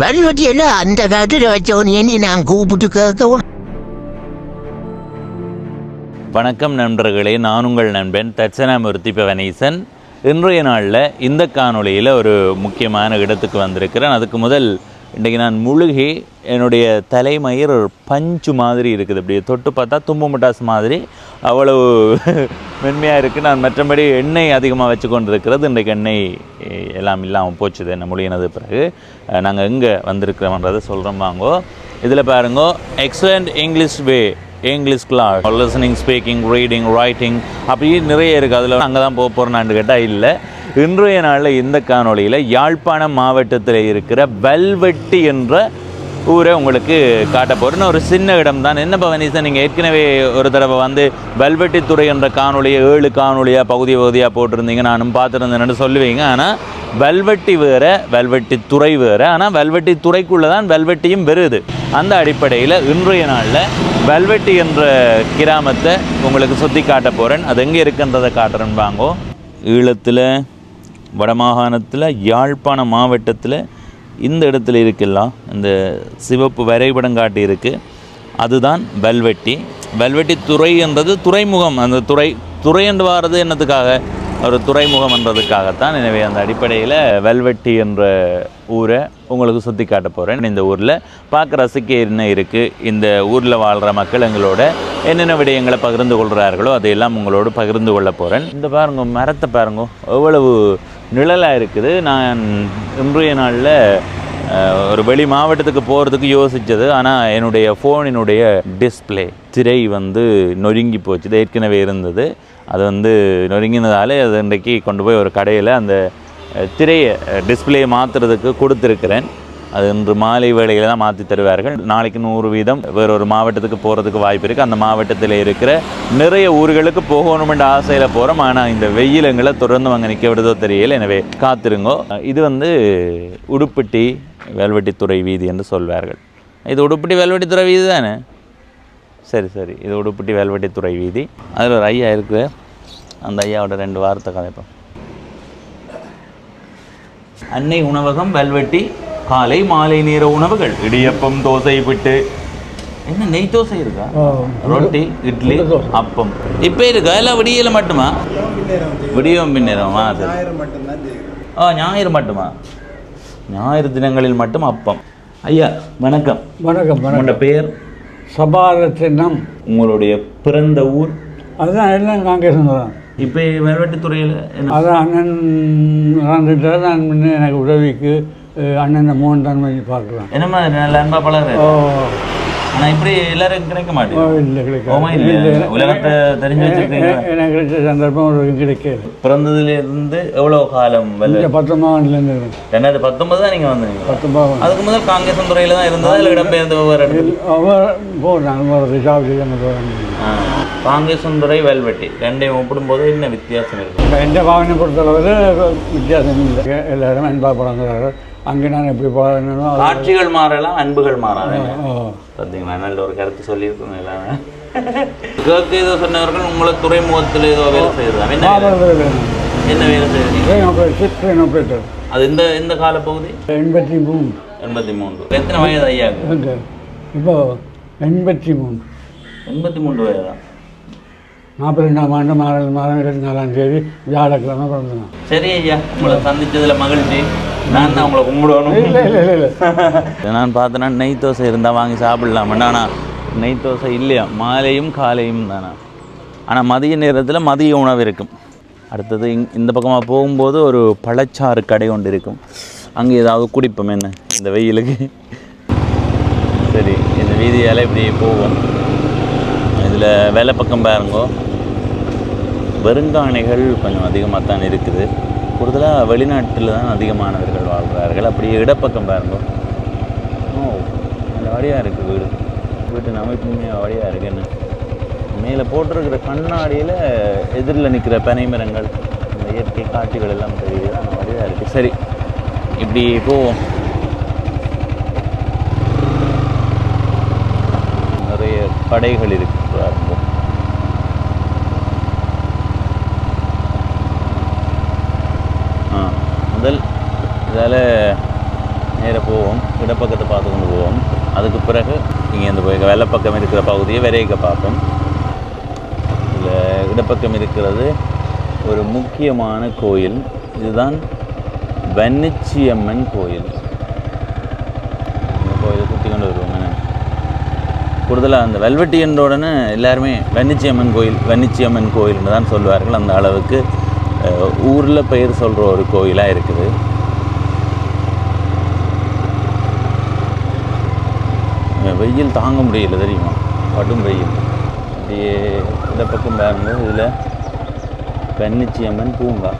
வல்வெட்டியில அந்த காலத்தில் வச்சவன் இனி நான் கூப்பிட்டு கேட்கவும். வணக்கம் நண்பர்களே, நான் உங்கள் நண்பன் தட்சணாமூர்த்தி பவனீசன். இன்றைய நாளில் இந்த காணொளியில் ஒரு முக்கியமான இடத்துக்கு வந்திருக்கிறேன். அதுக்கு முதல் இன்றைக்கி நான் முழுகி என்னுடைய தலைமயிர் ஒரு பஞ்சு மாதிரி இருக்குது. இப்படி தொட்டு பார்த்தா தும்பு முட்டாசு மாதிரி அவ்வளவு மென்மையாக இருக்குது. நான் மற்றபடி எண்ணெய் அதிகமாக வச்சு கொண்டு இருக்கிறது. இன்றைக்கு எண்ணெய் எல்லாம் இல்லாமல் போச்சுது என்ன மொழியினது பிறகு. நாங்கள் எங்கே வந்திருக்கிறோம்ன்றதை சொல்கிறோம் வாங்கோ. இதில் பாருங்கோ, excellent English way, English class, listening, speaking, reading, writing அப்படி நிறைய இருக்குது. அதில் அங்கே தான் போக போகிறேன்னு கேட்டால் இல்லை. இன்றைய நாளில் இந்த காணொளியில் யாழ்ப்பாணம் மாவட்டத்தில் இருக்கிற வல்வெட்டி என்ற ஊரை உங்களுக்கு காட்ட போகிறேன்னு ஒரு சின்ன இடம் தான். என்ன பவனீசன், நீங்கள் ஏற்கனவே ஒரு தடவை வந்து வல்வெட்டித்துறை என்ற காணொலியை 7 காணொலியாக பகுதியாக போட்டிருந்தீங்க, நானும் பார்த்துருந்தேன்னு சொல்லுவீங்க. ஆனால் வல்வெட்டி வேறு, வல்வெட்டித்துறை வேறு. ஆனால் வல்வெட்டித்துறைக்குள்ளே தான் வல்வெட்டியும் வருது. அந்த அடிப்படையில் இன்றைய நாளில் வல்வெட்டி என்ற கிராமத்தை உங்களுக்கு சுற்றி காட்ட போகிறேன். அது எங்கே இருக்குன்றதை காட்டுறேன்னு வாங்கோ. ஈழத்தில், வடமாகாணத்தில், யாழ்ப்பாண மாவட்டத்தில் இந்த இடத்துல இருக்கலாம் இந்த சிவப்பு வரைபடம் காட்டி இருக்குது. அதுதான் வல்வெட்டி. வல்வெட்டி துறை என்றது துறைமுகம். அந்த துறை என்று வாரது என்னத்துக்காக? ஒரு துறைமுகம் என்றதுக்காகத்தான். எனவே அந்த அடிப்படையில் வல்வெட்டி என்ற ஊரை உங்களுக்கு சுற்றி காட்ட போகிறேன். இந்த ஊரில் பார்க்க ரசிக்க என்ன இருக்குது, இந்த ஊரில் வாழ்கிற மக்கள் எங்களோட என்னென்ன விடயங்களை பகிர்ந்து கொள்கிறார்களோ அதையெல்லாம் உங்களோடு பகிர்ந்து கொள்ள போகிறேன். இந்த பாருங்க, மரத்தை பாருங்க, எவ்வளவு நிழலாக இருக்குது. நான் இன்றைய நாளில் ஒரு வெளி மாவட்டத்துக்கு போகிறதுக்கு யோசித்தது. ஆனால் என்னுடைய ஃபோனினுடைய டிஸ்பிளே திரை நொறுங்கி போச்சு. ஏற்கனவே இருந்தது, அது நொறுங்கினதாலே அது இன்றைக்கி கொண்டு போய் ஒரு கடையில் அந்த திரையை டிஸ்பிளேயை மாற்றுறதுக்கு கொடுத்துருக்கிறேன். அது இன்று மாலை வேளையில் தான் மாற்றி தருவார்கள். நாளைக்கு 100% வேறொரு மாவட்டத்துக்கு போகிறதுக்கு வாய்ப்பு இருக்குது. அந்த மாவட்டத்தில் இருக்கிற நிறைய ஊர்களுக்கு போகணுமென்ற ஆசையில் போகிறோம். ஆனால் இந்த வெயில் எங்களை தொடர்ந்து அங்கே நிற்க விடுதோ தெரியல. எனவே காத்திருங்கோ. இது உடுப்பட்டி வல்வெட்டித்துறை வீதி என்று சொல்வார்கள். இது உடுப்பட்டி வல்வெட்டித்துறை வீதி தானே? சரி, இது உடுப்பட்டி வல்வெட்டித்துறை வீதி. அதில் ஒரு ஐயா இருக்குது. அந்த ஐயாவோட 2 வார்த்தை கதைப்போம். அன்னை உணவகம் வல்வெட்டி, காலை மாலை நேர உணவுகள், இடியப்பம், தோசை, பிட்டு. என்ன நெய் தோசை இருக்கா? ரொட்டி, இட்லி, அப்பம் இப்போ இருக்கா? எல்லாம் விடியல மட்டுமா? விடியும் பின்னேரமா? ஞாயிறு மட்டுமா? ஞாயிறு தினங்களில் மட்டும் அப்பம். ஐயா வணக்கம். வணக்கம். உங்களோட பேர்? சபாரத்தினம். உங்களுடைய பிறந்த ஊர்? அதுதான் எல்லாம் காங்கிரஸ் தான். இப்போ வல்வெட்டித்துறையில் அதான் அண்ணன் இறந்துட்டார். நான் முன்னே எனக்கு உதவிக்கு அண்ணன் மோகன் தான் பண்ணி பார்க்கலாம். என்ன மாதிரி நல்ல அன்பா பழகு. ஆனால் இப்படி எல்லாரும் கிடைக்க மாட்டேன். இல்லை, கிடைக்காது. உலகத்தை தெரிஞ்சு வச்சுருக்கீங்க. எனக்கு கிடைச்ச சந்தர்ப்பம் ஒரு கிடைக்காது. பிறந்ததுலேருந்து எவ்வளோ காலம்? 19 2019 தான் நீங்கள் வந்தீங்க? 19. அதுக்கு முதல் காங்கிரஸ் துறையில் தான் இருந்ததா இல்லை இடம்பெயர்ந்து ஒவ்வொரு காங்கிரஸ் துறை வல்வெட்டி ரெண்டையும் ஒப்பிடும்போது என்ன வித்தியாசம் இருக்குது? எந்த பாவனை பொறுத்தளவு வித்தியாசம் இல்லை. எல்லாரும் அன்பா பழங்குறாரு. அங்கே நான் எப்படி போகணும், காட்சிகள் மாறலாம், அன்புகள் மாறலாம். பார்த்தீங்களா, நல்ல ஒரு கருத்து சொல்லியிருக்கோங்க எல்லாமே. ஏதோ சொன்னவர்கள் உங்களை துறைமுகத்தில் ஏதோ வேலை செய்யறது. என்ன வேலை செய்யுது? அது இந்த காலப்பகுதி 83. எத்தனை வயது ஐயா? இப்போ 83. 83 வயதா? 42ஆம் ஆண்டு மாதம் 24ஆம் தேதி வியாழக்கிழமை பிறந்தேன். சரி ஐயா, உங்களை சந்திச்சதில் மகிழ்ச்சி. நான் தான் உங்களை கும்பிடணும். இல்லை. நான் பார்த்தேன்னா நெய் தோசை இருந்தால் வாங்கி சாப்பிடலாமண்டா. ஆனால் நெய் தோசை இல்லையா, மாலையும் காலையும் தானே. ஆனால் மதிய நேரத்தில் மதிய உணவு இருக்கும். அடுத்தது இந்த பக்கமாக போகும்போது ஒரு பழச்சாறு கடை ஒன்று இருக்கும். அங்கே ஏதாவது குடிப்போம் என்ன இந்த வெயிலுக்கு. சரி, இந்த வீதியால் இப்படி போவோம். இதில் வேலை பக்கம் பாருங்கோ, வெறுங்காணிகள் கொஞ்சம் அதிகமாக தான் இருக்குது. கூடுதலாக வெளிநாட்டில் தான் அதிகமானவர்கள் வாழ்கிறார்கள். அப்படி இடப்பக்கம் பாருங்க, நல்ல வழியாக இருக்குது வீட்டு அமைப்புமே வழியாக இருக்குன்னு. மேலே போட்டிருக்கிற கண்ணாடியில் எதிரில் நிற்கிற பனை மரங்கள், இந்த இயற்கை காட்சிகள் எல்லாம் தெரியுது. அந்த வழியாக இருக்குது. சரி, இப்படி போவோம். நிறைய கடைகள் இருக்குது. முதல் இதால் நேராக போவோம், இடப்பக்கத்தை பார்த்து கொண்டு போவோம். அதுக்கு பிறகு இங்கேருந்து போய் வெள்ளப்பக்கம் இருக்கிற பகுதியை விரைக்க பார்ப்போம். இதில் இடப்பக்கம் இருக்கிறது ஒரு முக்கியமான கோயில். இதுதான் வன்னிச்சியம்மன் கோயில். இந்த கோயிலை சுற்றி கொண்டு வருவோம். கூடுதலாக அந்த வெல்வெட்டி என்ற உடனே எல்லாருமே வன்னிச்சியம்மன் கோயில்னு தான் சொல்லுவார்கள். அந்த அளவுக்கு ஊரில் பெயர் சொல்கிற ஒரு கோயிலாக இருக்குது. வெயில் தாங்க முடியல, தெரியுமா? கடும் வெயில். அப்படியே இந்த பக்கம் பாருங்கள், இதில் வன்னிச்சியம்மன் பூங்கா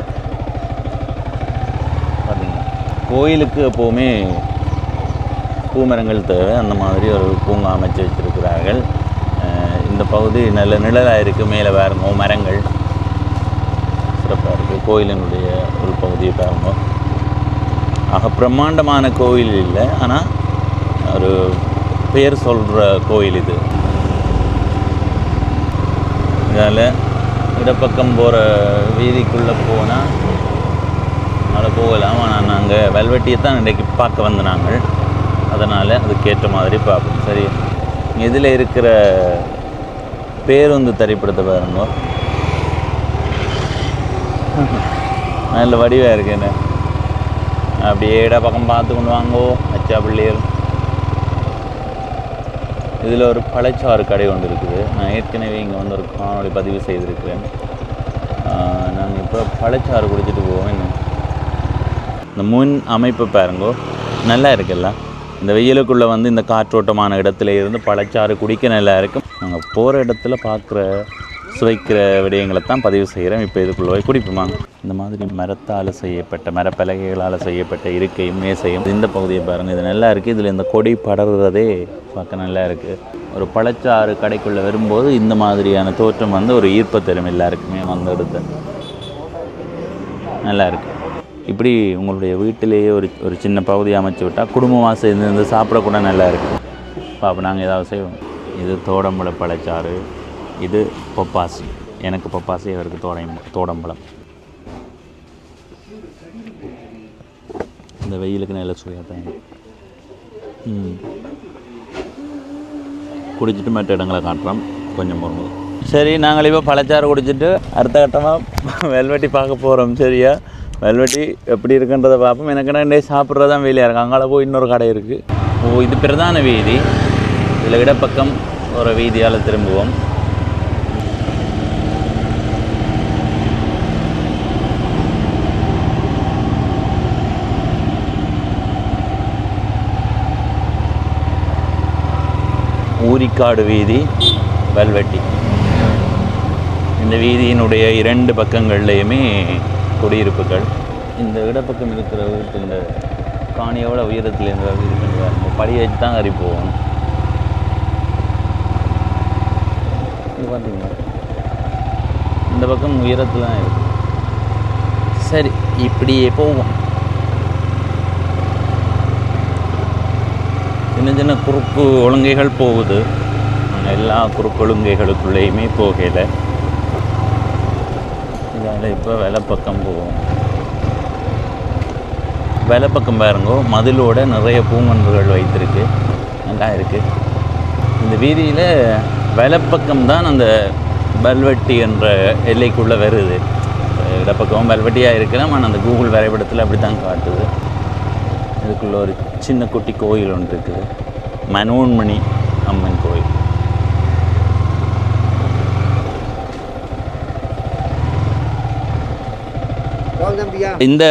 பார்த்தீங்களா? கோயிலுக்கு எப்போவுமே பூமரங்கள் தேவை. அந்த மாதிரி ஒரு பூங்கா அமைச்சு வச்சுருக்கிறார்கள். இந்த பகுதி நல்ல நிழலாக இருக்குது. மேலே பாருங்க மரங்கள் சிறப்பாக இருக்குது. கோயிலினுடைய ஒரு பகுதியை பாருங்க. ஆக பிரம்மாண்டமான கோயில் இல்லை, ஆனால் ஒரு பேர் சொல்கிற கோயில் இது. இதால் இடப்பக்கம் போகிற வீதிக்குள்ளே போனால் அதில் போகலாம். ஆனால் நாங்கள் வெல்வெட்டியை தான் இன்றைக்கு பார்க்க வந்த நாங்கள். அதனால் அதுக்கேற்ற மாதிரி பார்ப்போம். சரி, இதில் இருக்கிற பேருந்து திரைப்படத்தை பாருங்க. நல்ல வடிவாக இருக்கு. என்ன அப்படியே இடப்பக்கம் பார்த்து கொண்டு வாங்கோ அச்சா பிள்ளைகள். இதில் ஒரு பழச்சாறு கடை ஒன்று இருக்குது. நான் ஏற்கனவே இங்கே வந்து ஒரு காணொளி பதிவு செய்திருக்கிறேன். நாங்கள் இப்போ பழச்சாறு குடிச்சிட்டு போவோம். என்ன இந்த முன் அமைப்பு பாருங்கோ, நல்லா இருக்குல்ல? இந்த வெயிலுக்குள்ளே வந்து இந்த காற்றோட்டமான இடத்துல இருந்து பழச்சாறு குடிக்க நல்லா இருக்கும். நாங்கள் போகிற இடத்துல பார்க்குற சுவைக்கிற விடயங்களை தான் பதிவு செய்கிறேன். இப்போ இதுக்குள்ளே போய் குடிப்போமாங்க. இந்த மாதிரி மரத்தால் செய்யப்பட்ட மரப்பலகைகளால் செய்யப்பட்ட இருக்கையும் மேசையும் இந்த பகுதியை பாருங்கள். இது நல்லா இருக்குது. இதில் இந்த கொடி படர்றதே பார்க்க நல்லா இருக்குது. ஒரு பழச்சாறு கடைக்குள்ளே வரும்போது இந்த மாதிரியான தோற்றம் வந்து ஒரு ஈர்ப்பை தரும் எல்லாருக்குமே. வந்து எடுத்த நல்லா இருக்குது. இப்படி உங்களுடைய வீட்டிலேயே ஒரு சின்ன பகுதி அமைச்சு விட்டால் குடும்பமாக சேர்ந்து சாப்பிடக்கூட நல்லா இருக்குது. அப்போ நாங்கள் ஏதாவது செய்வோம். இது தோடம்பழ பழச்சாறு, இது பப்பாசி. எனக்கு பப்பாசி, அவருக்கு தோடம்பழம். இந்த வெயிலுக்கு நல்ல சுவையாக தான் குடிச்சிட்டு மற்ற இடங்களை காட்டுறோம் கொஞ்சம் போகும்போது. சரி, நாங்கள் இப்போ பழச்சாறு குடிச்சிட்டு அடுத்த கட்டமாக வெல்வெட்டி பார்க்க போகிறோம். சரியா? வெல்வெட்டி எப்படி இருக்குன்றதை பார்ப்போம். எனக்கு என்ன சாப்பிட்றதான் வேலையாக இருக்குது. அங்கால போய் இன்னொரு கடை இருக்குது. ஓ, இது பிரதான வீதி. இதில் இடப்பக்கம் ஒரு வீதியால் திரும்புவோம். ஊரிக்காடு வீதி, வெல்வெட்டி. இந்த வீதியினுடைய 2 பக்கங்கள்லேயுமே குடியிருப்புகள். இந்த இடப்பக்கம் இருக்கிற வீட்டு இந்த காணியோட உயரத்தில் இருந்த வீடு படியை வச்சு தான் கறி போவோம். இது பார்த்தீங்களா, இந்த பக்கம் உயரத்தில் தான் இருக்கு. சரி, இப்படியே போவோம். சின்ன சின்ன குறுக்கு ஒழுங்கைகள் போகுது. ஆனால் எல்லா குறுக்கு ஒழுங்கைகளுக்குள்ளேயுமே போகலை. இதால் இப்போ வெள்ளப்பக்கம் போவோம். வெள்ளப்பக்கம் பாருங்கோ, மதிலோட நிறைய பூங்கன்றுகள் வைத்திருக்கு. நல்லா இருக்குது. இந்த வீதியில் வெள்ளப்பக்கம் தான் அந்த வெல்வெட்டி என்ற எல்லைக்குள்ளே வருது. இடப்பக்கம் வெல்வெட்டியாக இருக்கலாம். ஆனால் அந்த கூகுள் வரைபடத்தில் அப்படி தான் காட்டுது. இதுக்குள்ளே ஒரு சின்ன குட்டி கோயில் ஒன்று இருக்குது, மனோன்மணி அம்மன் கோயில். இந்த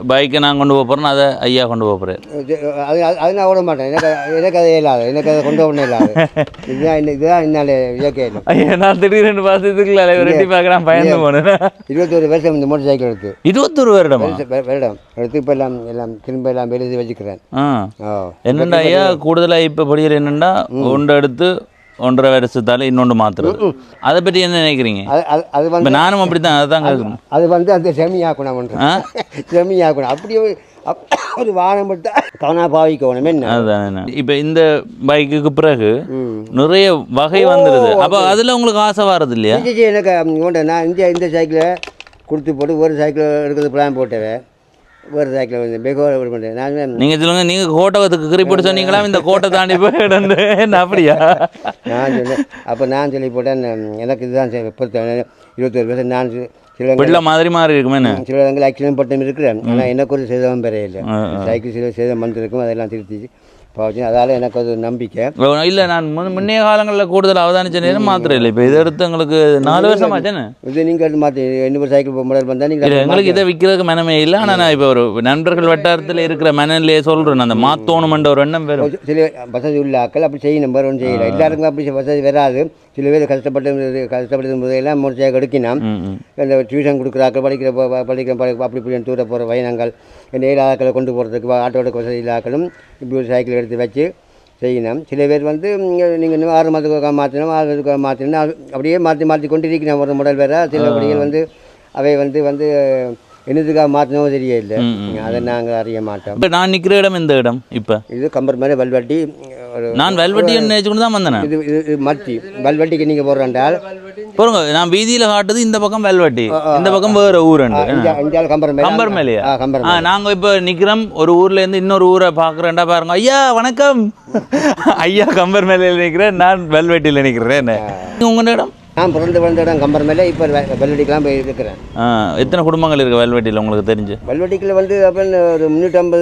பைக்கை நான் கொண்டு போகிறேன், அதை ஐயா கொண்டு போகிறேன். அது நான் ஓட மாட்டேன். எனக்கு அது இல்லாது, எனக்கு அதை கொண்டு போகணும் இல்லாது. இதுதான் என்னால் இயற்கை இல்லை. ஐயா, நான் திடீர்னு பார்த்துக்கலாம் ரெட்டி பார்க்குறேன், பயந்து போனேன். 21 வருஷம் இந்த மோட்டர் சைக்கிள் எடுத்து. 21 வருடம் எடுத்து இப்போ எல்லாம் திரும்ப எல்லாம் எழுதி வச்சுக்கிறேன். என்னண்டா ஐயா, கூடுதலாக இப்போ படிக்கிற என்னென்னா ஒன்று எடுத்து 1.5 வருஷத்தால் இன்னொன்று மாற்றுறது. அதை பற்றி என்ன நினைக்கிறீங்க? அது வந்து நானும் அப்படி தான், அதுதான் கேட்கணும். அது வந்து அந்த செமியாக்கணும் பண்ணுறேன். செமியாக்கணும் அப்படியே ஒரு வாரம் மட்டும் கவனா பாவிக்கணும். என்ன அதுதான். இப்போ இந்த பைக்குக்கு பிறகு நிறைய வகை வந்துடுது. அப்போ அதில் உங்களுக்கு ஆசை வர்றது இல்லையா? எனக்கு நான் இந்த சைக்கிளை கொடுத்து போட்டு ஒரு சைக்கிள் எடுக்கிறது பிளான் போட்டவே வேறு சைக்கிள் வந்து பெகோட பண்ணுறேன் நான் நீங்கள் சொல்லுங்கள், நீங்கள் கோட்டத்துக்கு குறிப்பிட்டு சொன்னீங்களா இந்த கோட்டை தாண்டி போய் இடந்து என்ன அப்படியா? நான் சொன்னேன். அப்போ நான் சொல்லி போட்டேன், எனக்கு இதுதான் பொறுத்த 21 வருஷம் நான் சில பிள்ளை மாதிரி மாறி இருக்குமே. சில இடங்கள் ஆக்சிடென்ட் பட்டம் இருக்கிறேன். ஆனால் எனக்கு ஒரு சேதமும் பெற இல்லை. சைக்கிள் சில சேதம் வந்துருக்கும், அதெல்லாம் திருத்தி போச்சு. அதால் எனக்கு அது நம்பிக்கை இல்லை. நான் முன்னைய காலங்களில் கூடுதல் அவதானிச்ச நேரம் மாத்திரம் இல்லை. இப்போ இதை எடுத்து எங்களுக்கு 4 வருஷம் ஆச்சுன்னு. இது நீங்கள் எடுத்து மாற்றி இன்னொரு சைக்கிள் மாடல் வந்தால் நீங்கள் எங்களுக்கு இதை விற்கிறதுக்கு மனமே இல்லை. ஆனால் நான் இப்போ ஒரு நண்பர்கள் வட்டாரத்தில் இருக்கிற மனநிலையே சொல்கிறேன், அந்த மாத்தோணுமென்ற ஒரு எண்ணம் வரும். சில வசதி உள்ள ஆக்கள் அப்படி செய்யணும், வேறு ஒன்றும் செய்யலை. எல்லாருக்கும் அப்படி வசதி வராது. சில பேர் கஷ்டப்பட்டு போதெல்லாம் ஒரு சைக்கிள் எடுக்கினோம். இந்த டியூஷன் கொடுக்குறாக்கள், படிக்கிற அப்படி இப்படி தூர போகிற வயனங்கள், நேர ஆக்களை கொண்டு போகிறதுக்கு ஆட்டோட வசதி இல்லாக்களும் இப்படி ஒரு சைக்கிள் எடுத்து வச்சு செய்யணும். சில பேர் வந்து நீங்கள் இன்னும் 6 மாதத்துக்கு மாற்றினோம், 6 மாதத்துக்கு மாற்றினோம், அப்படியே மாற்றி கொண்டு இருக்கிறோம். ஒரு மாடல் வேறு சில படிகள் வந்து அவை வந்து என்னதுக்காக மாற்றினவும் தெரியல. அதை நாங்கள் அறிய மாட்டோம். இப்போ நான் நிற்கிற இடம் இந்த இடம் இப்போ இது கம்பர் மேலே வல்வட்டி. நான் வல்வட்டி நினைச்சுக்கொண்டு தான் வந்தேன். இது மத்தி வல்வட்டிக்கு நீங்கள் போடுறாண்டால் பாருங்க, நான் வீதியில் காட்டுது இந்த பக்கம் வல்வட்டி, இந்த பக்கம் வேறு ஊர் கம்பர் மேலையா. நாங்கள் இப்போ நிற்கிறோம், ஒரு ஊர்லேருந்து இன்னொரு ஊரை பார்க்குறேன்டா. பாருங்க, ஐயா வணக்கம். ஐயா கம்பர் மேலையில் நிற்கிறேன், நான் வல்வட்டியில் நிற்கிறேன். உங்கள் இடம்? நான் பிறந்த இடம் கம்பர் மேலே. இப்போ வல்வட்டிக்கெலாம் போய் இருக்கிறேன். எத்தனை குடும்பங்கள் இருக்குது வல்வட்டியில் உங்களுக்கு தெரிஞ்சு? வல்வட்டிக்கில் வந்து அப்போ ஒரு 350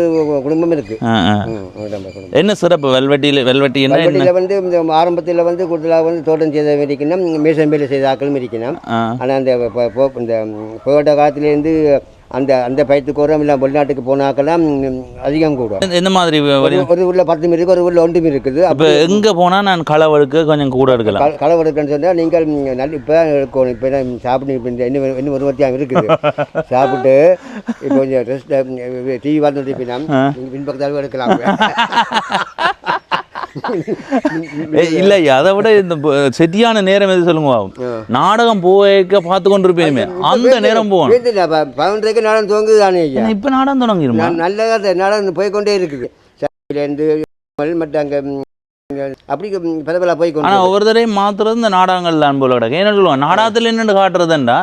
குடும்பம் இருக்குது. 350 குடும்பம். என்ன சிறப்பு வல்வட்டியில்? வல்வட்டியில் வந்து இந்த ஆரம்பத்தில் வந்து கூடுதலாக வந்து தோட்டம் செய்த இருக்கணும், மேசம்பேல செய்த ஆக்களும் இருக்கணும். ஆனால் அந்த போட்ட காலத்துலேருந்து அந்த பயத்துக்கு ஓரம் இல்லை, வெளிநாட்டுக்கு போனாக்கெல்லாம் அதிகம் கூடும். எந்த மாதிரி? ஒரு ஊரில் 10 இருக்குது, ஒரு ஊரில் 1 இருக்குது. அப்போ எங்கே போனால் நான் களவெடுக்க கொஞ்சம் கூட எடுக்கலாம். களவெடுக்கன்னு சொன்னால் நீங்கள் நல்ல இப்போ எடுக்கணும். இப்போ சாப்பிட்டு இப்போ இன்னும் ஒரு மத்தியம் இருக்குது. சாப்பிட்டு இப்போ கொஞ்சம் ரெஸ்ட் டிவி பார்த்துட்டு போயினா பின்பக்கத்தாலும் எடுக்கலாம். இல்லையா, அதை விட இந்த சரியான நேரம் எது சொல்லுங்க. நாடகம் போக பார்த்து கொண்டு இருப்பேன், அந்த நேரம் போகணும். 11:30 நாடகம் துவங்குது தானே. இப்போ நாடகம் தொடங்கிடுமா? நல்லதாக நாடகம் போய்கொண்டே இருக்குது. மற்ற அங்கே அப்படி பரவலாக போய்க்கொண்டு. ஆனால் ஒவ்வொரு தடையும் மாத்துறது இந்த நாடகங்கள் தான் போல கிடக்கு. என்ன சொல்லுவாங்க, நாடகத்தில் என்னென்னு காட்டுறதுண்டா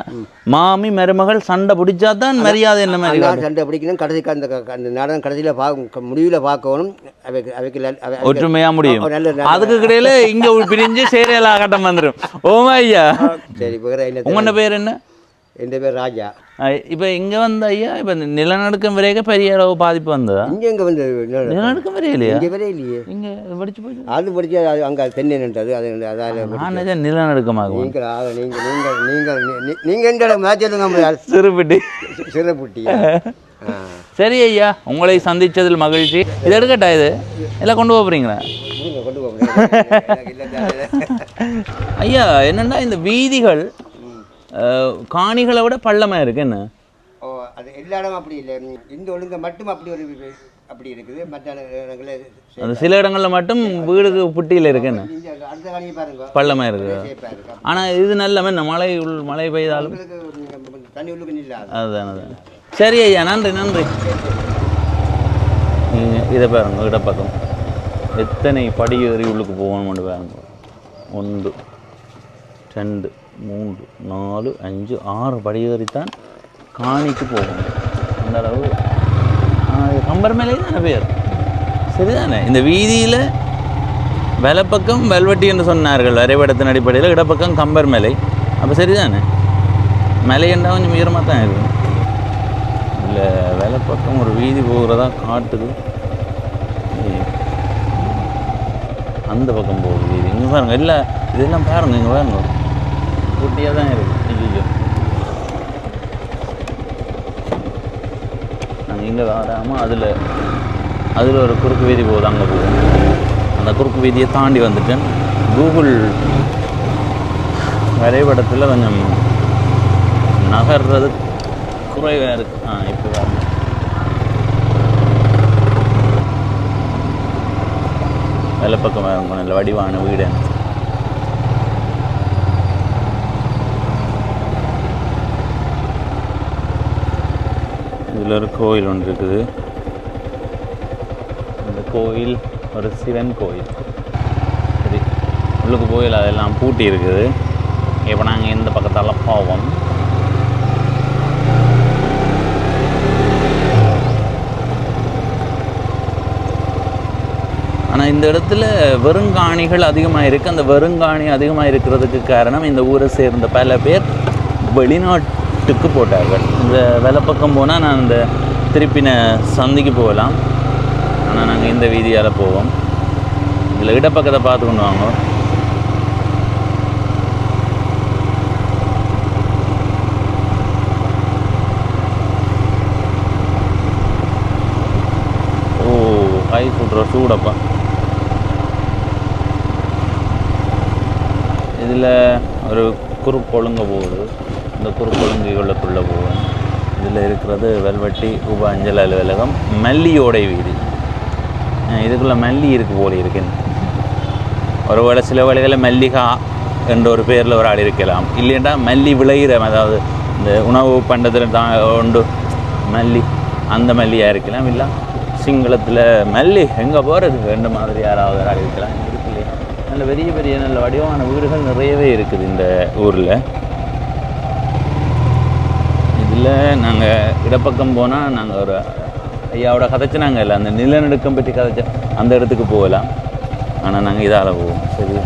மாமி மருமகள் சண்டை பிடிச்சா தான் மரியாதை. என்ன மாதிரி சண்டை பிடிக்கணும், கடைசிக்கு அந்த நாடகம் கடைசியில் முடிவில் பார்க்கணும். அவைக்கு ஒற்றுமையாக முடியும். அதுக்கு கிடையில இங்கே பிரிஞ்சு சேரியல் ஆகட்டம் வந்துடும். ஓமா ஐயா. சரி, உங்களோட பேர் என்ன? என் பேர் ராஜா. இப்போ இங்கே வந்த ஐயா, இப்போ நிலநடுக்கம் வரைக்க பெரிய அளவு பாதிப்பு வந்ததா? இங்கே வந்து நிலநடுக்கம் வரையிலையா? இங்கே வரையிலையே. இங்கே படிச்சு போய் அது படிச்சு அங்கே தென்னது. அதால் நிலநடுக்கமாகும். நீங்கள் எந்த இடம் சொல்லுங்க? சிறுபுட்டி. சரி ஐயா, உங்களை சந்தித்ததில் மகிழ்ச்சி. இது எடுக்கட்டா? இது எல்லாம் கொண்டு போகிறீங்களா? கொண்டு போகிறேன் ஐயா. என்னென்னா இந்த வீதிகள் காணிகளை விட பள்ளமாக இருக்கு. என்ன அது எல்லா இடமும் அப்படி இல்லை. இந்த ஒழுங்க மட்டும் அப்படி இருக்குது. மற்ற இடங்களில் அந்த சில இடங்களில் மட்டும் வீடுக்கு புட்டியில் இருக்குன்னு அடுத்த காணியை பாருங்க, பள்ளமாக இருக்குது. ஆனால் இது நல்ல மழை பெய்தாலும் தண்ணி உள்ளுக்கு இல்லாது. அதுதான் அதுதான். சரி ஐயா, நன்றி நன்றி. இதை பாருங்க, இடப்பக்கம் எத்தனை படி ஏறி உள்ளுக்கு போகணும்னு பாருங்க. 1 2 3 4 5 6 படி ஏறித்தான் காணிக்கு போகணும். அந்த அளவு கம்பர் மேலே தானே பேர். சரிதானே? இந்த வீதியில் வலப்பக்கம் வல்வட்டி என்று சொன்னார்கள் வரைபடத்தின் அடிப்படையில், இடப்பக்கம் கம்பர் மேலை. அப்போ சரிதானே? மலை என்றால் கொஞ்சம் உயரமாக தான் இருக்குது. இல்லை, வலப்பக்கம் ஒரு வீதி போகிறதா காட்டுது. அந்த பக்கம் போகுது வீதி. இங்கே பாருங்கள், இல்லை இதெல்லாம் பாருங்கள், இங்கே பாருங்க குட்டியாக தான் இருக்குது. ஐயோ, நாங்கள் இங்கே வராமல் அதில் ஒரு குறுக்கு வீதி போகுது, அங்கே போகும். அந்த குறுக்கு வீதியை தாண்டி வந்துட்டேன். கூகுள் வரைபடத்தில் கொஞ்சம் நகர்றது குறைவாக இருக்குது. இப்போ பாருங்க, வெள்ளப்பக்கம் வேறு நல்ல வடிவான வீடு. இதில் ஒரு கோயில் ஒன்று இருக்குது. இந்த கோயில் ஒரு சிவன் கோயில். சரி, உள்ளுக்கு கோயில் அதெல்லாம் பூட்டி இருக்குது. இப்போ நாங்கள் இந்த பக்கத்தால் போவோம். ஆனால் இந்த இடத்துல வெறுங்காணிகள் அதிகமாக இருக்குது. அந்த வெறுங்காணி அதிகமாக இருக்கிறதுக்கு காரணம் இந்த ஊரை சேர்ந்த பல பேர் வெளிநாட்டுக்கு போட்டார்கள். இந்த வெலப்பக்கம் போனால் நான் இந்த திருப்பின சந்திக்கு போகலாம், ஆனால் நாங்கள் இந்த வீதியால் போவோம். இதில் இடப்பக்கத்தை பார்த்து கொண்டு வாங்க. கை சுடுற சூடப்பா. இதில் ஒரு குறுக்கொழுங்க போகுது. இந்த குறுக்கொழுங்குகளுக்குள்ளே போகும். இதில் இருக்கிறது வெல்வெட்டி உப அஞ்சல் அலுவலகம், மல்லியோடை வீதி. இதுக்குள்ளே மல்லி இருக்குது போல இருக்குன்னு. ஒரு வேளை சில வேளைகளில் மல்லிகா என்ற ஒரு பேரில் ஒரு ஆள் இருக்கலாம். இல்லைன்னா மல்லி விளையிற, அதாவது இந்த உணவு பண்டத்தில் தான் உண்டு மல்லி, அந்த மல்லியாக இருக்கலாம். இல்லை சிங்களத்தில் மல்லி எங்கே போகிறது ரெண்டு மாதிரி யாராவது ஆள் இருக்கலாம். இருக்கு இல்லையா? நல்ல பெரிய பெரிய நல்ல வடிவான வீடுகள் நிறையவே இருக்குது இந்த ஊரில். இதில் நாங்கள் இடப்பக்கம் போனால் நாங்கள் ஒரு ஐயாவோட கதைச்சினாங்க இல்லை, அந்த நிலநடுக்கம் பற்றி கதைச்ச அந்த இடத்துக்கு போகலாம். ஆனால் நாங்கள் இதால் போவோம். சரி,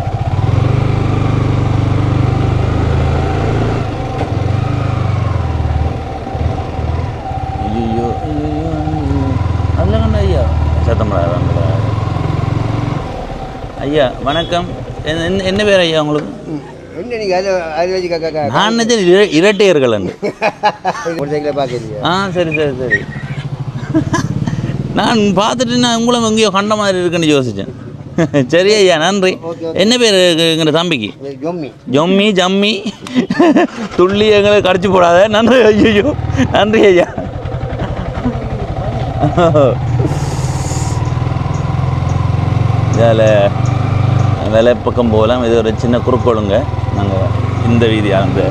ஐயோ ஐயோ அதில் கண்ட ஐயா சத்தம்படாத ஐயா வணக்கம். என்ன பேர் ஐயா உங்களுக்கு? என்ன நீங்கள் அது வச்சு நான் நினைச்சேன் இரட்டையர்கள் பார்க்குறீங்க. சரி சரி சரி. நான் பார்த்துட்டு நான் உங்களும் எங்கேயோ கண்ட மாதிரி இருக்குன்னு யோசித்தேன். சரி ஐயா, நன்றி. என்ன பேர் எங்கள் தம்பிக்கு? ஜொம்மி ஜம்மி துள்ளி எங்களை கடிச்சு போடாத. நன்றி. ஐயோ நன்றி ஐயா. இதில் வேலை பக்கம் போகலாம். இது ஒரு சின்ன குறுக்கொழுங்க. நாங்கள் இந்த வீதியாக அந்த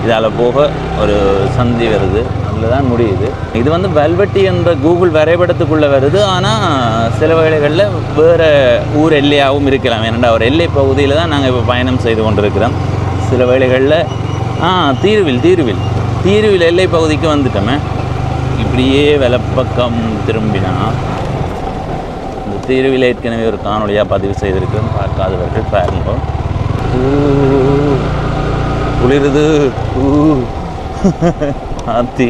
இதால் போக ஒரு சந்தி வருது, அதில் தான் முடியுது. இது வந்து வெல்வெட்டி என்ற கூகுள் வரைபடத்துக்குள்ளே வருது. ஆனால் சில வேளைகளில் வேறு ஊர் எல்லையாகவும் இருக்கலாம். ஏன்னா ஒரு எல்லை பகுதியில் தான் நாங்கள் இப்போ பயணம் செய்து கொண்டிருக்கிறோம். சில வேளைகளில் தீருவில் எல்லை பகுதிக்கு வந்துட்டோமே. இப்படியே வெலப்பக்கம் திரும்பினா இந்த தீருவில் ஏற்கனவே ஒரு காணொலியாக பதிவு செய்திருக்கிறோம். பார்க்காதவர்கள் பாருங்க. குளிருது ஆத்தி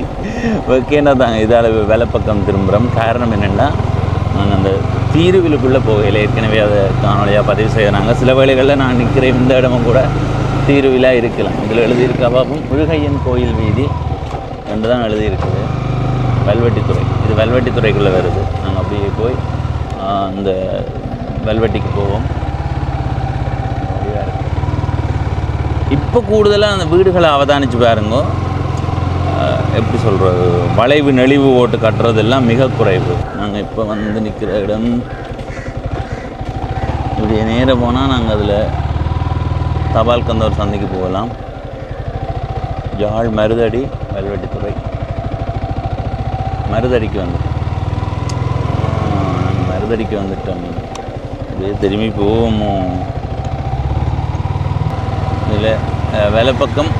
ஓகேன்னா தாங்க. இதால் வெலப்பக்கம் திரும்புகிறோம். காரணம் என்னென்னா, நாங்கள் அந்த தீருவிலுக்குள்ளே போகையில் ஏற்கனவே அதை காணொலியாக பதிவு செய்கிறாங்க. சில வேளைகளில் நான் நிற்கிற இந்த இடமும் கூட தீருவிலாக இருக்கலாம். இதில் எழுதியிருக்காவும் முருகையன் கோயில் வீதி என்று தான் எழுதியிருக்குது. வெல்வெட்டித்துறை, இது வெல்வெட்டித்துறைக்குள்ளே வருது. நாங்கள் அப்படியே போய் அந்த வெல்வெட்டிக்கு போவோம். இப்போ கூடுதலாக அந்த வீடுகளை அவதானித்து பாருங்க. எப்படி சொல்கிறது, வளைவு நெளிவு ஓட்டு கட்டுறதெல்லாம் மிக குறைவு. நாங்கள் இப்போ வந்து நிற்கிற இடம் இப்படி நேரம் போனால் நாங்கள் அதில் தபால் கந்தோர் சந்தைக்கு போகலாம். யாழ் மருதடி வெல்வெட்டித்துறை மருதடிக்கு வந்துட்டோம். நாங்கள் மருதடிக்கு வந்துட்டோம். அப்படியே திரும்பி போவோமோ. இதில் வெலைப்பக்கம்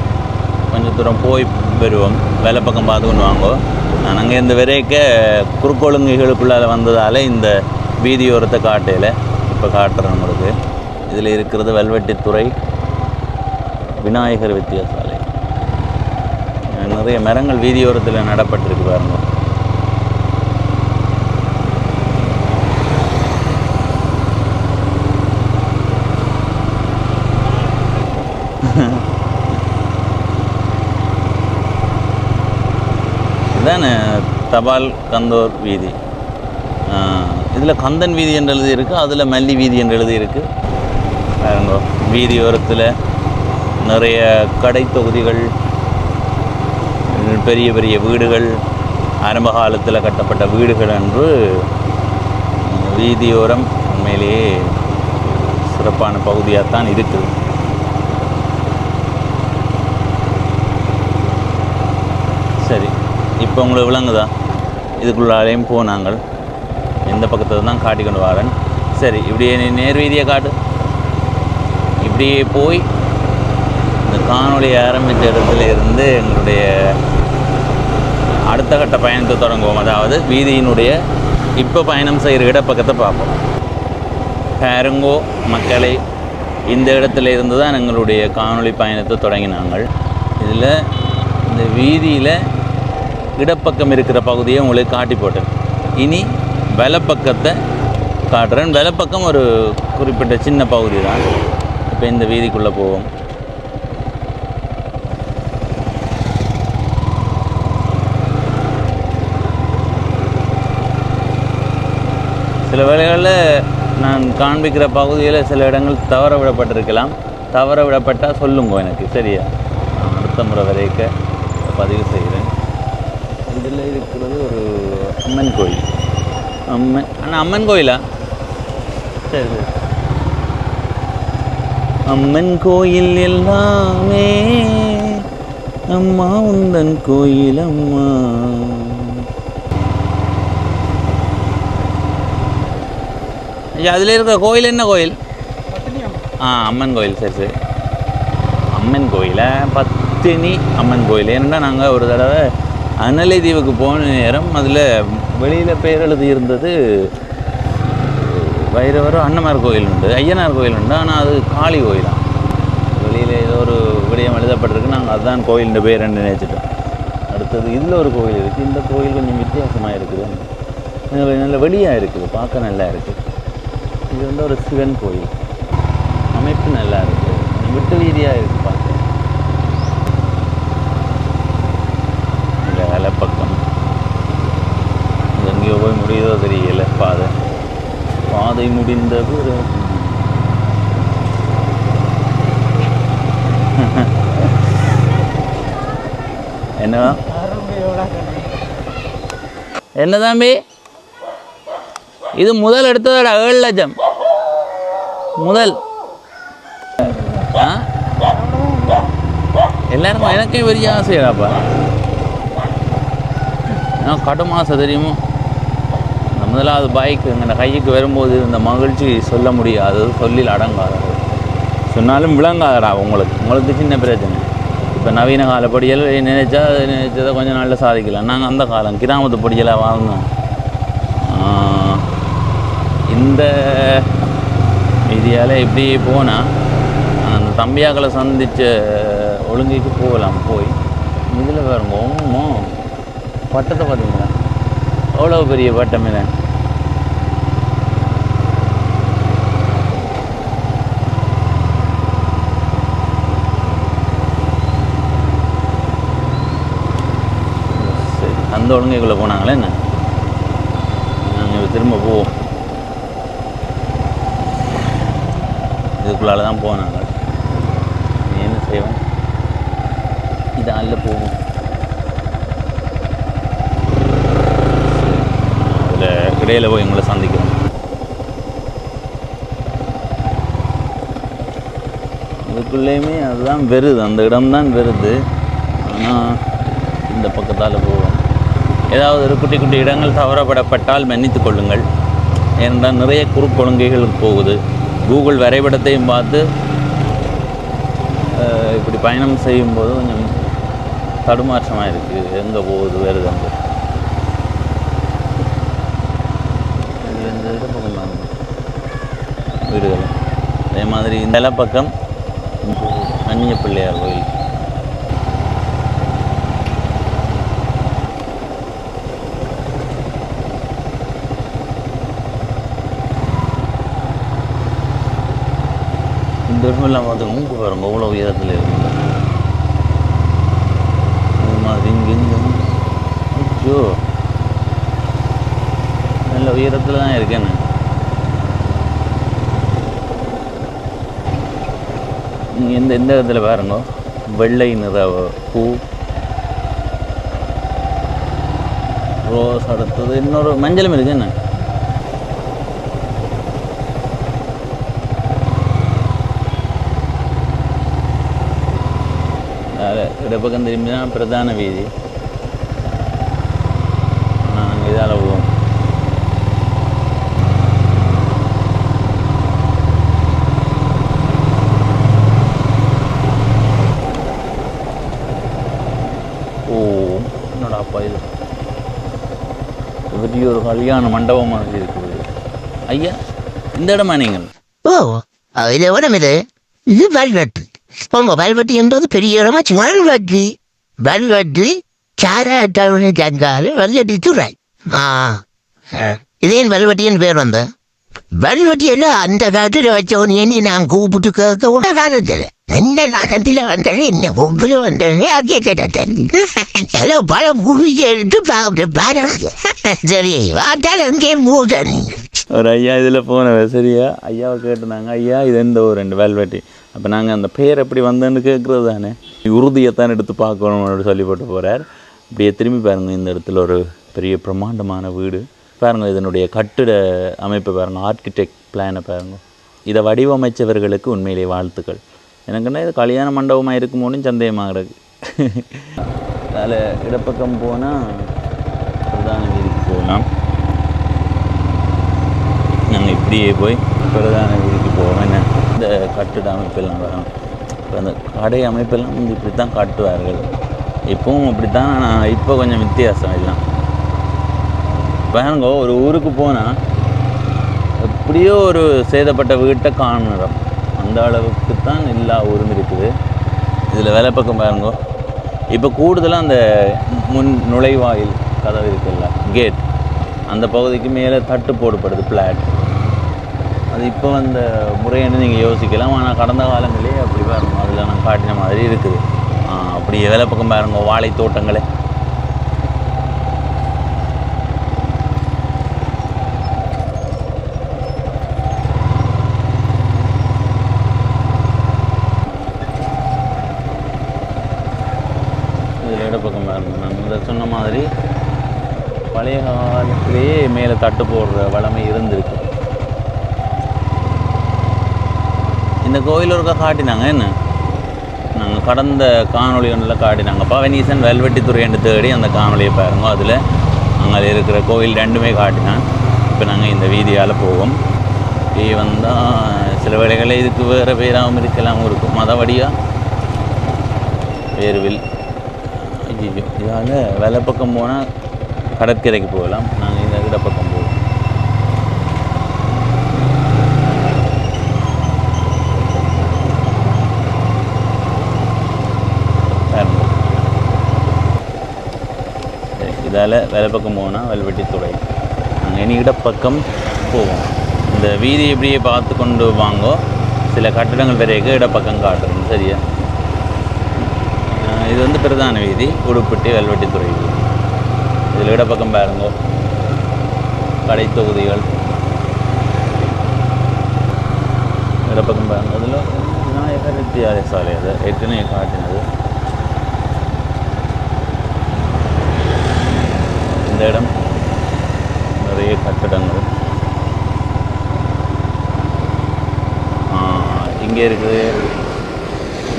கொஞ்சம் தூரம் போய் வருவோம். வெலைப்பக்கம் பார்த்து கொண்டு வாங்கோ. நான் அங்கே இந்த விரைக்க குறுக்கொழுங்குகளுக்குள்ளால் வந்ததால் இந்த வீதியோரத்தை காட்டையில் இப்போ காட்டுறேன் உங்களுக்கு. இதில் இருக்கிறது வெல்வெட்டித்துறை விநாயகர் வித்தியாசாலை. நிறைய மரங்கள் வீதியோரத்தில் நடப்பட்டிருக்கு பாருங்க. இதுதான் தபால் கந்தோர் வீதி. இதில் கந்தன் வீதி என்று எழுதியிருக்கு, அதில் மல்லி வீதி என்று எழுதியிருக்கு. பாருங்க, வீதியோரத்தில் நிறைய கடை தொகுதிகள், பெரிய பெரிய வீடுகள், ஆரம்ப காலத்தில் கட்டப்பட்ட வீடுகள் என்று வீதியோரம் உண்மையிலேயே சிறப்பான பகுதியாகத்தான் இருக்குது. சரி, இப்போ உங்களுக்கு விளங்குதா? இதுக்குள்ளாலேயும் போனாங்கள். எந்த பக்கத்தில் தான் காட்டிக்கொண்டு வரேன். சரி, இப்படியே நேர் வீதியை காட்டு. இப்படியே போய் இந்த காணொலி ஆரம்பித்த இடத்துல இருந்து எங்களுடைய அடுத்த கட்ட பயணத்தை தொடங்குவோம். அதாவது வீதியினுடைய இப்போ பயணம் செய்கிற இடப்பக்கத்தை பார்ப்போம். பாருங்கோ மக்களை, இந்த இடத்துல இருந்து தான் எங்களுடைய காணொளி பயணத்தை தொடங்கினாங்கள். இதில் இந்த வீதியில் இடப்பக்கம் இருக்கிற பகுதியை உங்களுக்கு காட்டி போட்டேன். இனி வலப்பக்கத்தை காட்டுறேன். வலப்பக்கம் ஒரு குறிப்பிட்ட சின்ன பகுதி தான். இப்போ இந்த வீதிக்குள்ளே போவோம். சில வேளைகளில் நான் காண்பிக்கிற பகுதியில் சில இடங்கள் தவற விடப்பட்டிருக்கலாம். தவற விடப்பட்டால் சொல்லுங்க எனக்கு, சரியா? நான் அடுத்த முறை வரைக்கும் பதிவு செய்கிறேன். இதில் இருக்கிறது ஒரு அம்மன் கோயில். அம்மன் கோயிலா? சரி சரி. அம்மன் கோயில் எல்லாமே அம்மா உந்தன் கோயில் அம்மா. அதில் இருக்கிற கோயில் என்ன கோயில்? அம்மன் கோயில். சரி சரி. அம்மன் கோயிலை பத்தினி அம்மன் கோயில். ஏன்னா நாங்கள் ஒரு தடவை அனலை தீவுக்கு போன நேரம் அதில் வெளியில் பேர் எழுதி இருந்தது வைரவரும் அன்னமார் கோயில் உண்டு, ஐயனார் கோயில் உண்டு. ஆனால் அது காளி கோயிலாம். வெளியில் ஏதோ ஒரு விடயம் எழுதப்பட்டிருக்கு. நாங்கள் அதுதான் கோயிலின் பேர் என்று நினைச்சிட்டோம். அடுத்தது இதில் ஒரு கோயில் இருக்குது. இந்த கோயில் கொஞ்சம் வித்தியாசமாக இருக்குது, நல்ல வெளியாக இருக்குது, பார்க்க நல்லா இருக்குது. இது வந்து ஒரு சிவன் கோயில். அமைப்பு நல்லா இருக்குது, விட்டு வீதியாக இருக்குது பார்க்க. இந்த வலப்பக்கம் எங்கேயோ போய் முடியுதோ தெரியல. பாதை முடிந்த பிறகு என்ன தம்பி, இது முதல் எடுத்ததோட 7 லட்சம் முதல். எல்லாருக்கும் எனக்கே பெரிய ஆசையாப்பா. நான் கடும் ஆசை தெரியுமோ. இந்த முதலாவது பைக் எங்கள் கைக்கு வரும்போது இந்த மகிழ்ச்சி சொல்ல முடியாது, சொல்லில் அடங்காது. சொன்னாலும் விளங்காதடா உங்களுக்கு சின்ன பிரச்சனை. இப்போ நவீன கால படியல் நினைச்சதை கொஞ்சம் நாளில் சாதிக்கலாம். நாங்கள் அந்த காலம் கிராமத்து படியலாக வாழ்ந்தோம். இந்த வீதியால் இப்படி போனால் அந்த தம்பியாக்களை சந்தித்த ஒழுங்குக்கு போகலாம். போய் இதில் பாருங்க, ஒன்றுமோ பட்டத்தை பார்த்தீங்களா? அவ்வளோ பெரிய பட்டம் இல்லை. சரி, அந்த ஒழுங்கைக்குள்ளே போனாங்களே என்ன? நாங்கள் திரும்ப போவோம். இதுக்குள்ளால தான் போனாங்க. என்ன செய்வோம், இதை அல்ல போவோம். அதில் இடையில போய் எங்களை சந்திக்கிறோம். இதுக்குள்ளேயுமே அதுதான் வருது, அந்த இடம்தான் வருது. ஆனால் இந்த பக்கத்தால் போவோம். ஏதாவது ஒரு குட்டி குட்டி இடங்கள் தவறப்படப்பட்டால் மன்னித்து கொள்ளுங்கள். ஏனென்றால் நிறைய குறுக்கொழுங்கைகள் போகுது. கூகுள் வரைபடத்தையும் பார்த்து இப்படி பயணம் செய்யும்போது கொஞ்சம் தடுமாற்றமாக இருக்குது. எங்கே போகுது வருது அங்கே. இது இந்த இடப்பக்கம் தான் வீடுகள். அதே மாதிரி இந்த பக்கம் அந்நிய பிள்ளையார் கோயில். இந்த இடமெல்லாம் பார்த்து மூக்கு பாருங்க, அவ்வளோ உயரத்தில் இருக்குது. அது மாதிரி இங்கேயும் ஐயோ நல்ல உயரத்தில் தான் இருக்கேன்னு. நீங்கள் எந்த இடத்துல பாருங்க, வெள்ளை நிற பூ, ரோஸ், அடுத்தது இன்னொரு மஞ்சளும் இருக்குது என்ன. இடப்பக்கம் திரும்பினா பிரதான வீதி. நாங்கள் இதால் போவோம். என்னடாப்பா இது பெரிய ஒரு கல்யாண மண்டபம் மாதிரி இருக்குது. ஐயா, இந்த இடமா நீங்கள்? ஓ இது இடம் இது வல்வெட்டு. போங்க, வல்வெட்டு என்பது பெரிய இடமா? வல்வெட்டு வல்வெட்டு சாராட்டவனு கங்காரு வல்வெட்டி துறை. இதேன் வல்வெட்டின்னு பேர் வந்த வல்வெட்டி எல்லாம் அந்த காலத்தில் வச்சவன் எண்ணி நான் கூப்பிட்டு கேட்க கூட காலத்தில் என்ன காலத்தில் வந்தது என்ன ஒவ்வொரு வந்தது அதே கேட்டேன் பழம் குடிச்சு எடுத்து பாருங்க. சரி வாட்டால் அங்கே மூடன் ஒரு ஐயா இதில் போனவ சரியா ஐயாவை கேட்டுனாங்க, ஐயா இது எந்த ஒரு 2 வெல்வெட்டி. அப்போ நாங்கள் அந்த பேர் எப்படி வந்தேன்னு கேட்குறது தானே, உறுதியைத்தான் எடுத்து பார்க்கணும்னு சொல்லி போட்டு போகிறார். இப்படியே திரும்பி பாருங்கள், இந்த இடத்துல ஒரு பெரிய பிரம்மாண்டமான வீடு பாருங்கள். இதனுடைய கட்டிட அமைப்பை பாருங்கள், ஆர்கிடெக்ட் பிளானை பாருங்கள். இதை வடிவமைச்சவர்களுக்கு உண்மையிலே வாழ்த்துக்கள். எனக்குன்னா இது கல்யாண மண்டபமாக இருக்குமோன்னு சந்தேகமாக கிடக்கு. அதில் இடப்பக்கம் போனால் பிரதான வீதிக்கு போகலாம். நாங்கள் இப்படியே போய் பிரதான வீதிக்கு போவோம். என்ன இந்த கட்டிட அமைப்பெல்லாம் வரும். இப்போ அந்த கடை அமைப்பெல்லாம் வந்து இப்படி தான் காட்டுவார்கள். இப்போவும் அப்படி தான். நான் இப்போ கொஞ்சம் வித்தியாசம் எல்லாம் பாருங்க. ஒரு ஊருக்கு போனால் எப்படியோ ஒரு சேதப்பட்ட வீட்டை காணுறோம். அந்த அளவுக்கு தான் எல்லா ஊரும் இருக்குது. இதில் வேலை பக்கம் பாருங்க. இப்போ கூடுதலாக அந்த முன் நுழைவாயில் கதவு இருக்குல்ல, கேட், அந்த பகுதிக்கு மேலே தட்டு போடப்படுது பிளாட். அது இப்போ அந்த முறைன்னு நீங்கள் யோசிக்கலாம். ஆனால் கடந்த காலங்களே அப்படி பாருங்க, அதில் நான் காட்டின மாதிரி இருக்குது. அப்படியே வேலை பக்கம் பாருங்க, வாழை தோட்டங்களே. இதில் இடப்பக்கம் பாருங்க, நான் சொன்ன மாதிரி பழைய காலத்திலேயே மேலே தட்டு போடுற வளமை இருந்திருக்கு. இந்த கோயில் ஒருக்கா காட்டினாங்க. என்ன நாங்கள் கடந்த காணொலி ஒன்றில் காட்டினாங்க. பவனீசன் வெல்வெட்டித்துறை என்று தேடி அந்த காணொலியை பாருங்க. அதில் அங்கே இருக்கிற கோயில் 2மே காட்டினான். இப்போ நாங்கள் இந்த வீதியால் போவோம். இப்படி வந்தால் சில வேளைகளில் இதுக்கு வேறு பேராகவும் இருக்கலாம், இருக்கும் மதவடியாக வேறுவில். ஐயோ, இதால் வேலை பக்கம் போனால் கடற்கரைக்கு போகலாம். நாங்கள் இந்த இடப்பக்கம் போவோம். இதால் வேலை பக்கம் போனால் வெல்வெட்டித்துறை. நாங்கள் இனி இடப்பக்கம் போவோம். இந்த வீதி இப்படியே பார்த்து கொண்டு வாங்கோ. சில கட்டிடங்கள் வரைக்கும் இடப்பக்கம் காட்டுறோம். சரியா, இது வந்து பிரதான வீதி, உடுப்பட்டி வெல்வெட்டித்துறை வீதி. இதில் இடப்பக்கம் பாருங்க, கடை தொகுதிகள். இடப்பக்கம் பாருங்க, அதில் விநாயகர் வித்தியாலய சாலை, அது ஏற்கனவே காட்டினது. இந்த இடம் நிறைய கட்டிடங்கள். இங்கே இருக்குது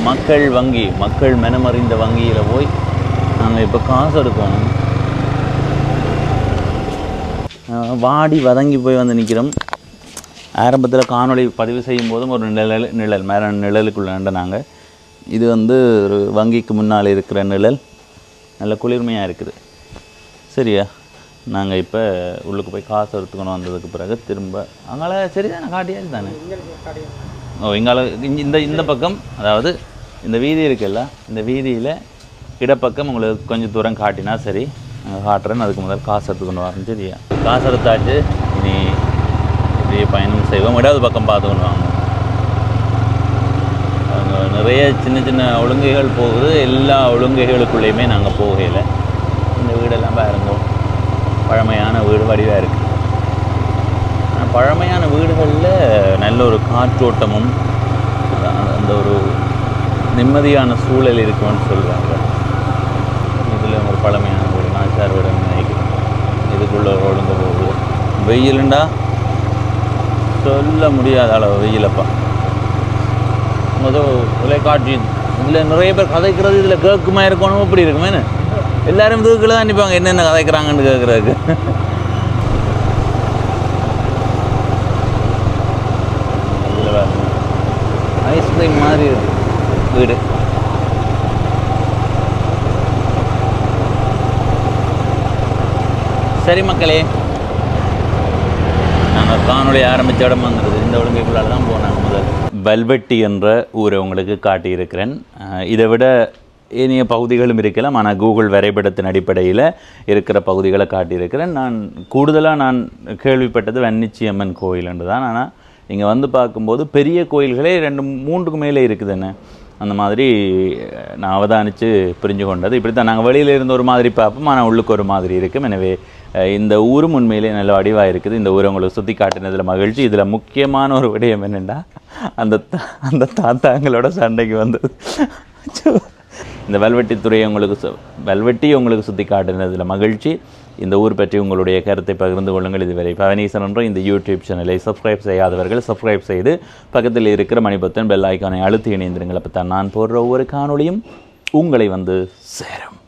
மக்கள் வங்கி, மக்கள் மனமறிந்த வங்கியில் போய் நாங்கள் இப்போ காசு எடுக்கணும். வாடி வதங்கி போய் வந்து நிற்கிறோம். ஆரம்பத்தில் காணொளி பதிவு செய்யும் போதும் ஒரு நிழல் மேலே நிழலுக்குள்ள நாங்கள். இது வந்து ஒரு வங்கிக்கு முன்னால் இருக்கிற நிழல், நல்ல குளிர்மையாக இருக்குது. சரியா, நாங்கள் இப்போ உள்ளுக்கு போய் காசு எடுத்துக்கணும். வந்ததுக்கு பிறகு திரும்ப அங்கால சரி தானே காட்டியாச்சு தானே. இங்கால இந்த பக்கம், அதாவது இந்த வீதி இருக்குல்ல, இந்த வீதியில் இடப்பக்கம் உங்களுக்கு கொஞ்சம் தூரம் காட்டினா சரி, நாங்கள் காட்டுறேன்னு. அதுக்கு முதல் காசு எடுத்துக்கொண்டு வரேன். சரியா, காசு எடுத்தாச்சு. இனி இப்படியே பயணம் செய்வோம். இடது பக்கம் பார்த்துக்கொண்டு வாங்க. அங்கே நிறைய சின்ன சின்ன ஒழுங்கைகள் போகுது. எல்லா ஒழுங்கைகளுக்குள்ளேயுமே நாங்கள் போகையில் இந்த வீடெல்லாம் பாருங்க, பழமையான வீடு வடிவாக இருக்குது. ஆனால் பழமையான வீடுகளில் நல்ல ஒரு காற்றோட்டமும் அந்த ஒரு நிம்மதியான சூழல் இருக்குன்னு சொல்லுவாங்க. இதில் ஒரு பழமையான வீடு, நாச்சார் வீடு நினைக்கிறேன். இதுக்குள்ளே ஒரு ஒழுங்கு போகுது. வெயிலுண்டா சொல்ல முடியாத அளவு வெயிலப்பா. முதல் தொலைக்காட்சி இதில் நிறைய பேர் கதைக்கிறது இதில் கேட்குமா இருக்கணும், அப்படி இருக்குமேனு எல்லாரும் இதுக்குள்ளே தான் நிற்பாங்க, என்னென்ன கதைக்கிறாங்கன்னு கேட்குறதுக்கு. இதில் வேறு ஐஸ்கிரீம் மாதிரி இருக்குது வீடு. சரி மக்களே, நாங்கள் காணொளி ஆரம்பித்த இடம் வந்துடுது. இந்த ஒழுங்கைக்குள்ளால் தான் போனாங்க முதல். வல்வெட்டி என்ற ஊரை உங்களுக்கு காட்டியிருக்கிறேன். இதை விட இனிய பகுதிகளும் இருக்கலாம், ஆனால் கூகுள் வரைபடத்தின் அடிப்படையில் இருக்கிற பகுதிகளை காட்டியிருக்கிறேன். நான் கூடுதலாக கேள்விப்பட்டது வன்னிச்சியம்மன் கோயில் என்று தான். ஆனால் இங்கே வந்து பார்க்கும்போது பெரிய கோயில்களே 2-3க்கு மேலே இருக்குது என்ன, அந்த மாதிரி நான் அவதானித்து புரிஞ்சு கொண்டது. இப்படி தான் நாங்கள் வெளியில் இருந்து ஒரு மாதிரி பார்ப்போம், ஆனால் உள்ளுக்கு ஒரு மாதிரி இருக்கும். எனவே இந்த ஊரும் உண்மையிலே நல்ல வடிவாக இருக்குது. இந்த ஊரை உங்களுக்கு சுற்றி காட்டினதில் மகிழ்ச்சி. இதில் முக்கியமான ஒரு விடயம் என்னென்னா, அந்த தாத்தாங்களோட சண்டைக்கு வந்தது. இந்த வல்வெட்டித்துறையை உங்களுக்கு சுற்றி காட்டினதில் மகிழ்ச்சி. இந்த ஊர் பற்றி உங்களுடைய கருத்தை பகிர்ந்து கொள்ளுங்கள். இதுவரை பவனீசன் என்ற இந்த யூடியூப் சேனலை சப்ஸ்கிரைப் செய்யாதவர்கள் சப்ஸ்கிரைப் செய்து பக்கத்தில் இருக்கிற மணிபத்தன் பெல் ஐக்கானை அழுத்தி இணைந்திருங்கள். அப்போ தான் நான் போடுற ஒவ்வொரு காணொளியும் உங்களை வந்து சேரும்.